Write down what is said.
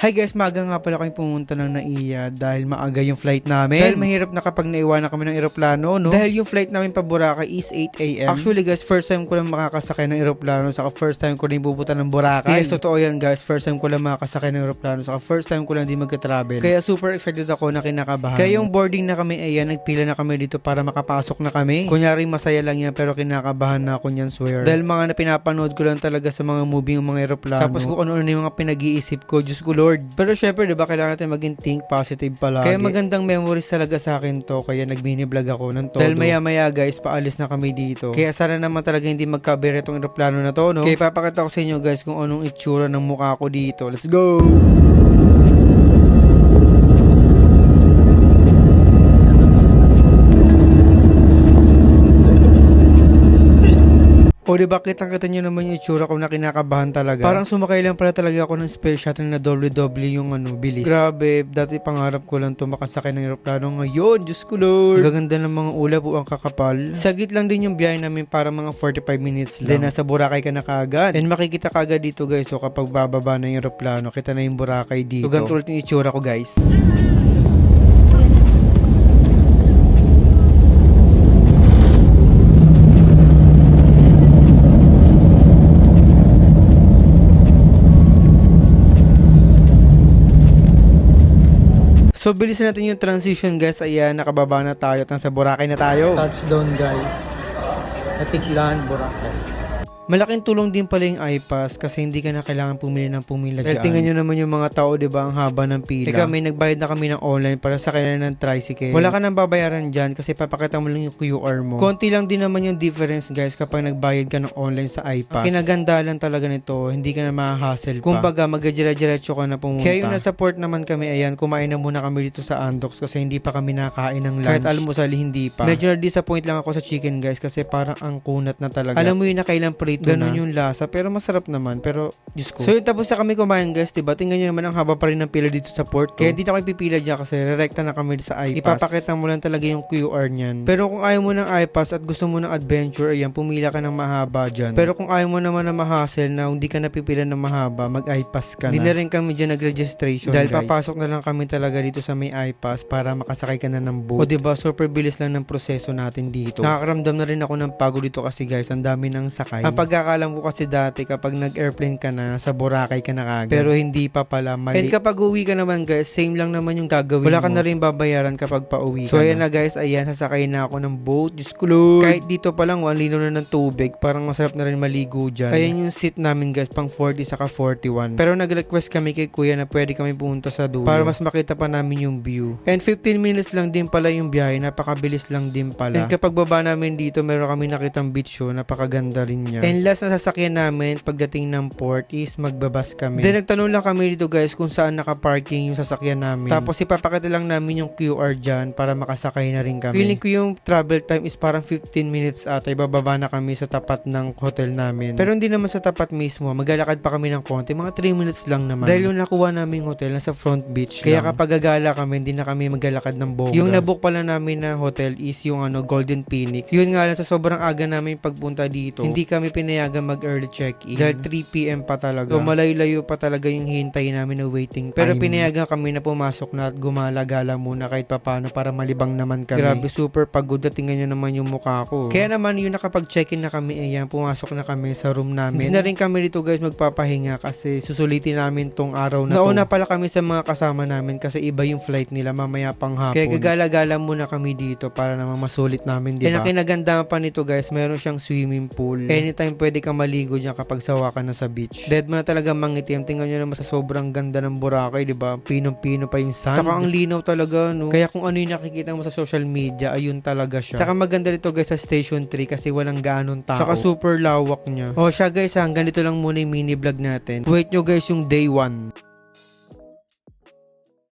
Hi guys, maaga nga pala kami pumunta ng NAIA dahil maaga yung flight namin. Dahil mahirap na kapag naiwanan kami ng eroplano, no? Dahil yung flight namin pa Boracay is 8 AM. Actually guys, first time ko lang makakasakay ng eroplano, saka first time ko rin bubuta ng Boracay. Yes, totoo yan guys, first time ko lang makakasakay ng eroplano, saka first time ko lang din magka-travel. Kaya super excited ako na kinakabahan. Kaya yung boarding na kami, ayan, nagpila na kami dito para makapasok na kami. Kunyari masaya lang yan pero kinakabahan na ako niyan, swear. Dahil mga pinapanood ko lang talaga sa mga movie yung mga eroplano. Tapos kung ano-ano yung mga pinag-iisip ko, Diyos ko Lord. Pero syempre, diba, kailangan natin maging think positive palagi. Kaya magandang memories talaga sa akin to. Kaya nag-mini vlog ako ng todo. Dahil maya-maya guys, paalis na kami dito. Kaya sana naman talaga hindi magkabere itong eroplano na to, no? Kaya papakita ko sa inyo guys kung anong itsura ng mukha ko dito. Let's go! O diba, kitang-kita nyo naman yung itsura ko na kinakabahan talaga. Parang sumakay lang pala talaga ako ng space shuttle na doble-doble yung bilis. Grabe, dati pangarap ko lang to makasakay ng eroplano. Ngayon, Diyos ko Lord. Gaganda ng mga ulap o ang kakapal. Saglit lang din yung biyahe namin para mga 45 minutes lang. Then nasa Boracay ka na kaagad. And makikita kaagad dito guys, so kapag bababa na yung eroplano, kita na yung Boracay dito. So ganito ulit yung itsura ko guys. So, bilisan natin yung transition guys. Ayan, nakababa na tayo at nasa Boracay na tayo. Touchdown guys. Katiklan, Boracay. Malaking tulong din pala yung iPass kasi hindi ka na kailangan pumili dyan. Dahil tingnan nyo naman yung mga tao, diba, ang haba ng pila. Ika, may nagbayad na kami ng online para sa kailan ng tricycle. Wala ka nang babayaran dyan kasi papakita mo lang yung QR mo. Konti lang din naman yung difference guys kapag nagbayad ka ng online sa iPass. Ang kinaganda lang talaga nito, hindi ka na ma-hassle pa. Kumbaga, mag-diretso ka na pumunta. Kaya yung nasa port naman kami, ayan, kumain na muna kami dito sa Andox kasi hindi pa kami nakain ng lunch. Kahit almusal, hindi pa. Medyo na-disappoint lang ako sa chicken guys kasi parang ang kunat na talaga. Alam mo yun na kailang prito ganun na yung lasa, pero masarap naman. Pero, Diyos ko. So, yun, tapos na kami kumain guys, diba? Tingnan nyo naman ang haba pa rin ng pila dito sa port. Kaya hindi na kami pipila dyan kasi rerekta na kami sa iPass. Ipapakita mo lang talaga yung QR niyan. Pero kung ayaw mo ng iPass at gusto mo ng adventure, ayan, pumila ka ng mahaba dyan. Pero kung ayaw mo naman na ma-hassle na hindi ka napipila ng mahaba, mag-iPass ka na. Hindi na rin kami dyan nag-registration dahil guys, papasok na lang kami talaga dito sa may iPass para makasakay ka na ng boat. O diba, super bilis lang ng proseso natin dito. Nakakaramdam na rin ako ng pagod dito kasi guys, ang dami ng sakay. Ang pagkakalam ko kasi dati kapag nag-airplane ka na, sa Boracay ka na kagad. Pero hindi pa pala, mali. And kapag uwi ka naman guys, same lang naman yung gagawin mo. Wala ka na rin babayaran kapag pauwi ka. So ayan na guys, ayan, sasakay na ako ng boat. Diyos ko Lord. Kahit dito pa lang, linaw na ng tubig. Parang masarap na rin maligo dyan. Ayan yung seat namin guys, pang 40 saka 41. Pero nag-request kami kay kuya na pwede kami pumunta sa dulo para mas makita pa namin yung view. And 15 minutes lang din pala yung biyahe, napakabilis lang din pala. And kapag baba namin dito, meron kami nakitang beach show, napakaganda rin niya. And last na sasakyan namin pagdating ng port is magbabas kami. Then nagtanong lang kami dito guys kung saan naka-parking yung sasakyan namin. Tapos ipapakita lang namin yung QR dyan para makasakay na rin kami. Feeling ko yung travel time is parang 15 minutes at ibababa na kami sa tapat ng hotel namin. Pero hindi naman sa tapat mismo, maglalakad pa kami ng konti, mga 3 minutes lang naman. Dahil yung nakuha naming hotel nasa front beach kaya lang. Kapag gagala kami, hindi na kami maglalakad ng bongga. Yung nabook pala namin na hotel is yung Golden Phoenix. Yun nga lang, sa sobrang aga namin pagpunta dito, hindi kami pinayagan mag-early check-in. Dahil 3 PM pa talaga. So malayo-layo pa talaga yung hintay namin na waiting time. Pero pinayagan kami na pumasok na at gumala-gala muna kahit papano para malibang naman kami. Grabe, super pagod. Tingnan nyo naman yung mukha ko. Kaya naman yun, nakapag-check-in na kami, ayan, pumasok na kami sa room namin. Hindi na rin kami dito guys magpapahinga kasi susulitin namin tong araw na to. Nauna pala kami sa mga kasama namin kasi iba yung flight nila mamaya pang hapon. Kaya gagala-gala muna kami dito para naman masulit namin, diba? Kaya kinagandaan pa nito guys, meron siyang swimming pool. Anytime pwede ka maligo dyan kapag sawa ka na sa beach. Dead mo na talaga mangitim. Tingnan nyo naman sa sobrang ganda ng Boracay, diba? Pinong-pino pa yung sand. Saka ang linaw talaga, no? Kaya kung ano yung nakikita mo sa social media, ayun talaga siya. Saka maganda dito guys sa Station 3 kasi walang ganong tao. Saka super lawak niya. O siya guys, hanggang dito lang muna yung mini vlog natin. Wait nyo guys yung day 1.